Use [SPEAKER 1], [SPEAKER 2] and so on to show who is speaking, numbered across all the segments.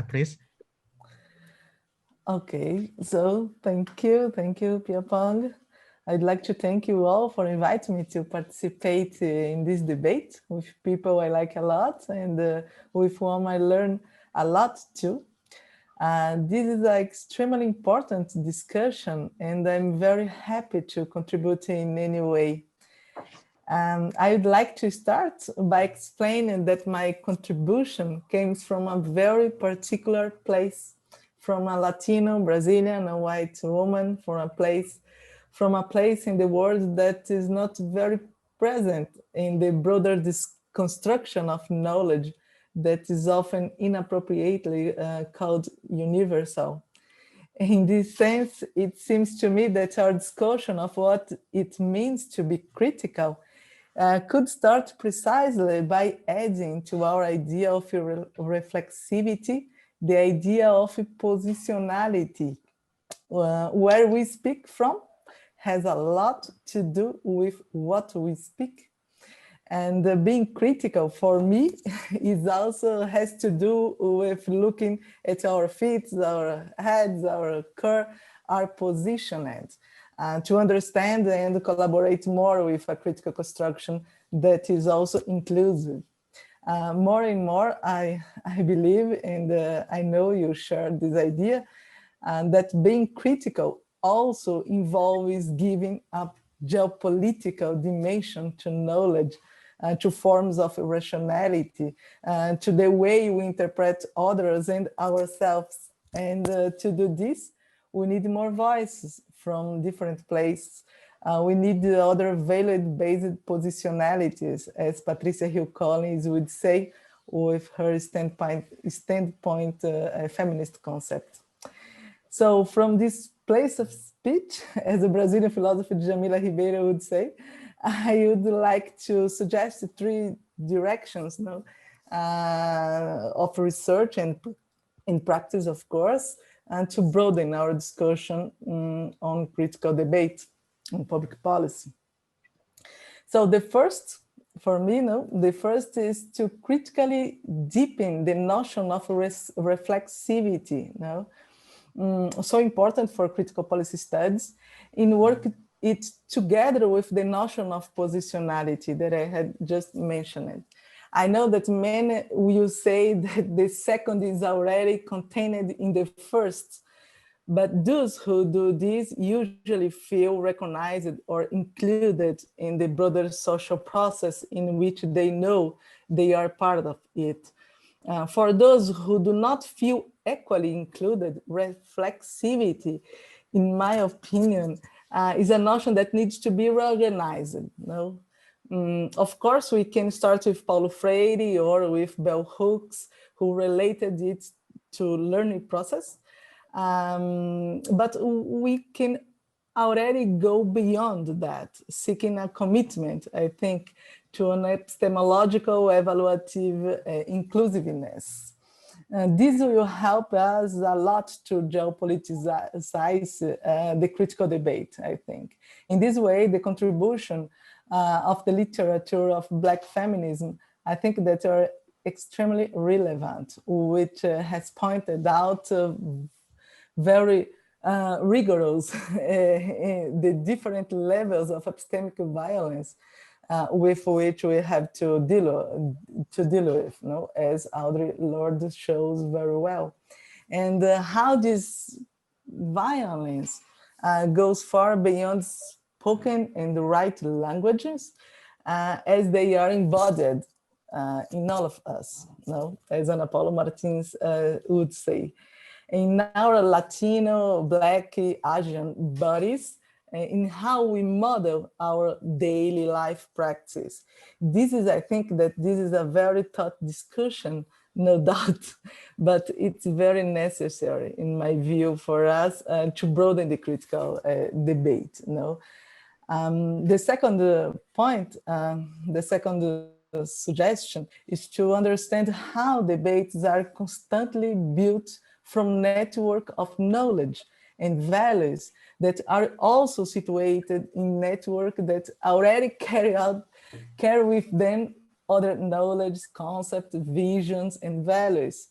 [SPEAKER 1] Patrice.
[SPEAKER 2] Okay, so thank you, Piapong. I'd like to thank you all for inviting me to participate in this debate with people I like a lot and with whom I learn a lot too. This is an extremely important discussion and I'm very happy to contribute in any way. I would like to start by explaining that my contribution came from a very particular place, from a Latino, Brazilian, a white woman, from a place in the world that is not very present in the broader construction of knowledge that is often inappropriately called universal. In this sense, it seems to me that our discussion of what it means to be critical could start precisely by adding to our idea of reflexivity, the idea of positionality. Where we speak from has a lot to do with what we speak. And being critical for me is also has to do with looking at our feet, our heads, our core, our positioning. To understand and collaborate more with a critical construction that is also inclusive. More and more, I believe, and I know you share this idea, that being critical also involves giving a geopolitical dimension to knowledge, to forms of rationality, to the way we interpret others and ourselves. And to do this, we need more voices from different places. We need the other value-based positionalities, as Patricia Hill Collins would say, with her standpoint feminist concept. So from this place of speech, as a Brazilian philosopher Jamila Ribeiro would say, I would like to suggest 3 directions of research and in practice, of course, and to broaden our discussion on critical debate on public policy. So the first, for me, the first is to critically deepen the notion of reflexivity, so important for critical policy studies, in work it together with the notion of positionality that I had just mentioned. I know that many will say that the second is already contained in the first, but those who do this usually feel recognized or included in the broader social process in which they know they are part of it. For those who do not feel equally included, reflexivity, in my opinion, is a notion that needs to be reorganized. Of course, we can start with Paulo Freire or with bell hooks, who related it to learning process. But we can already go beyond that, seeking a commitment, I think, to an epistemological evaluative inclusiveness. This will help us a lot to geopoliticize the critical debate, I think. In this way, the contribution of the literature of Black feminism, I think that are extremely relevant, which has pointed out very rigorous the different levels of epistemic violence with which we have to deal with, as Audre Lorde shows very well. And how this violence goes far beyond spoken and right languages, as they are embodied in all of us, as Ana Paula Martins would say. In our Latino, Black, Asian bodies, in how we model our daily life practice. This is, I think that this is a very tough discussion, no doubt, but it's very necessary, in my view, for us to broaden the critical debate. The second point, the second suggestion is to understand how debates are constantly built from network of knowledge and values that are also situated in network that already carry with them other knowledge, concepts, visions, and values.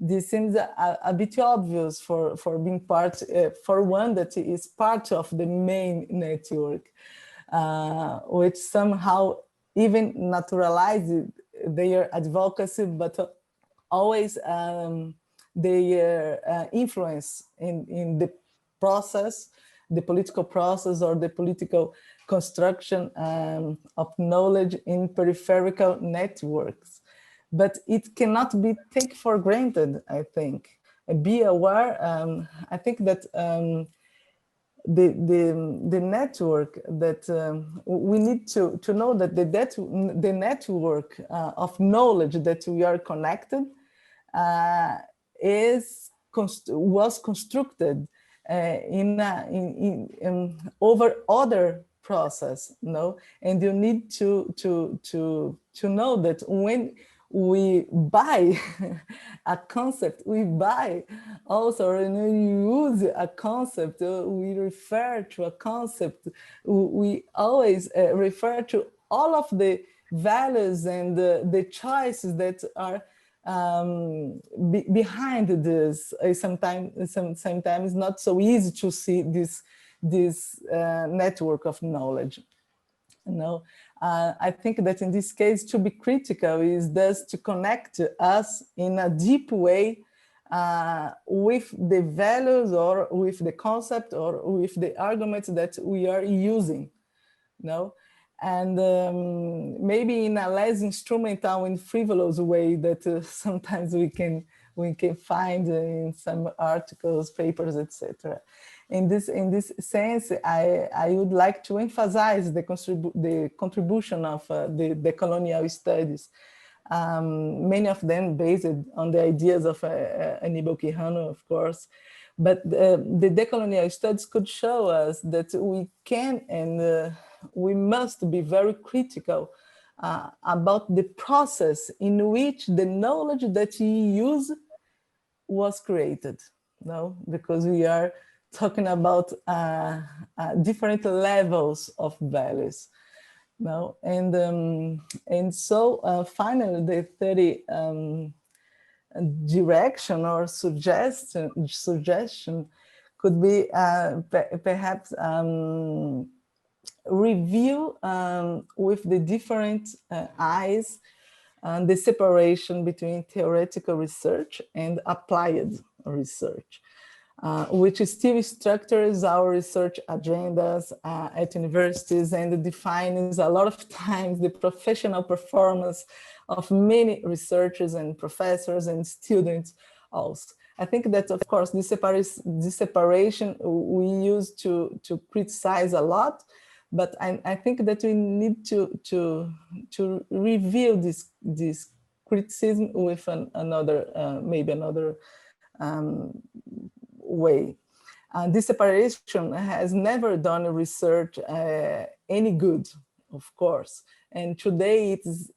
[SPEAKER 2] this seems a bit obvious for being part, for one that is part of the main network, which somehow even naturalizes their advocacy, but always their influence in the process, the political process or the political construction of knowledge in peripheral networks. But it cannot be taken for granted, I think. Be aware, I think that the network that we need to know that the network of knowledge that we are connected was constructed over other process, no? And you need to know that when we buy a concept, we buy also, when we use a concept, we refer to a concept, we always refer to all of the values and the choices that are behind this. Sometimes not so easy to see this network of knowledge. I think that in this case, to be critical is thus to connect us in a deep way with the values or with the concept or with the arguments that we are using. And maybe in a less instrumental and frivolous way that sometimes we can find in some articles, papers, etc. In this sense, I would like to emphasize the contribution of the colonial studies, many of them based on the ideas of Aníbal Quijano, of course. But the decolonial studies could show us that we can and we must be very critical about the process in which the knowledge that we use was created, because we are talking about different levels of values. And so finally, the third direction or suggestion could be perhaps review with the different eyes the separation between theoretical research and applied research, which still structures our research agendas at universities and defines a lot of times the professional performance of many researchers and professors and students also. I think that, of course, this separation we use to criticize a lot, but I think that we need to review this criticism with maybe another way. This separation has never done research any good, of course. And today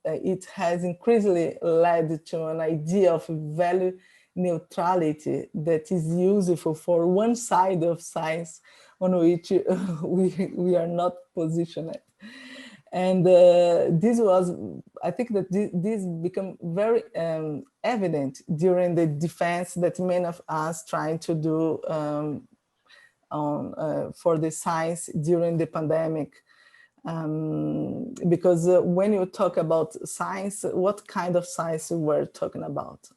[SPEAKER 2] it has increasingly led to an idea of value neutrality that is useful for one side of science on which we are not positioned. And I think that this became very evident during the defense that many of us trying to do for the science during the pandemic. Because when you talk about science, what kind of science we're talking about?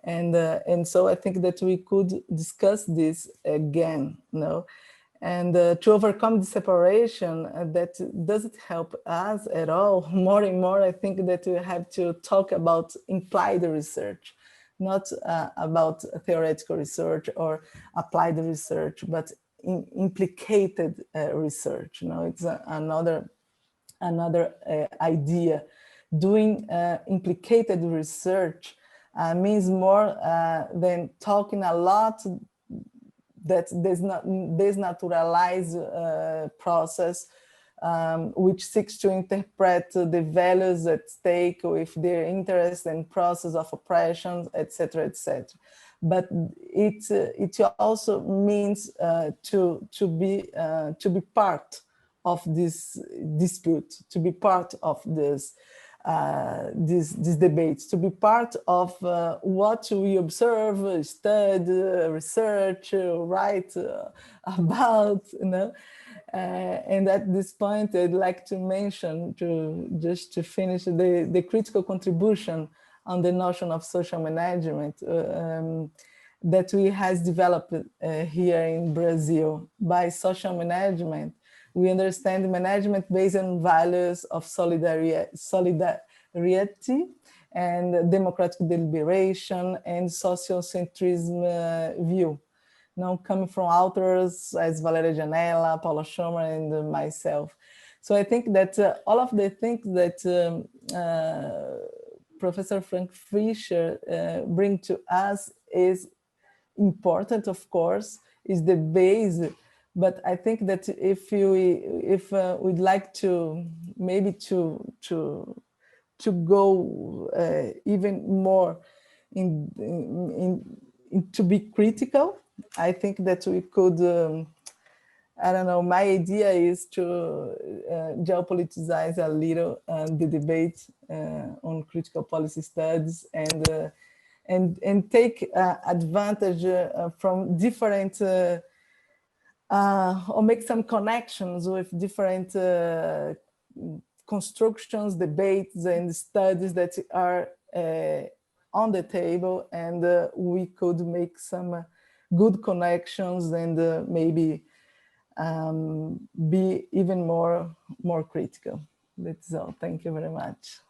[SPEAKER 2] And so I think that we could discuss this again, and to overcome the separation that doesn't help us at all. More and more, I think that we have to talk about implied research, not about theoretical research or applied research, but implicated research. It's another idea. Doing implicated research means more than talking a lot that desnaturalize process which seeks to interpret the values at stake with their interest and process of oppression, etc., etc. But it also means to be part of this dispute, to be part of this these debates, to be part of what we observe, study, research, write about, you know. And at this point, I'd like to mention, just to finish, the critical contribution on the notion of social management that we has developed here in Brazil. By social management, we understand management based on values of solidarity and democratic deliberation and sociocentrism view. Now, coming from authors as Valeria Janella, Paula Schomer, and myself. So I think that all of the things that Professor Frank Fischer bring to us is important, of course, is the base. But I think that if we'd like to maybe to go even more in to be critical, I think that we could. I don't know. My idea is to geopoliticize a little the debate on critical policy studies and take advantage from different or make some connections with different constructions, debates, and studies that are on the table, and we could make some good connections and maybe be even more critical. That's all. Thank you very much.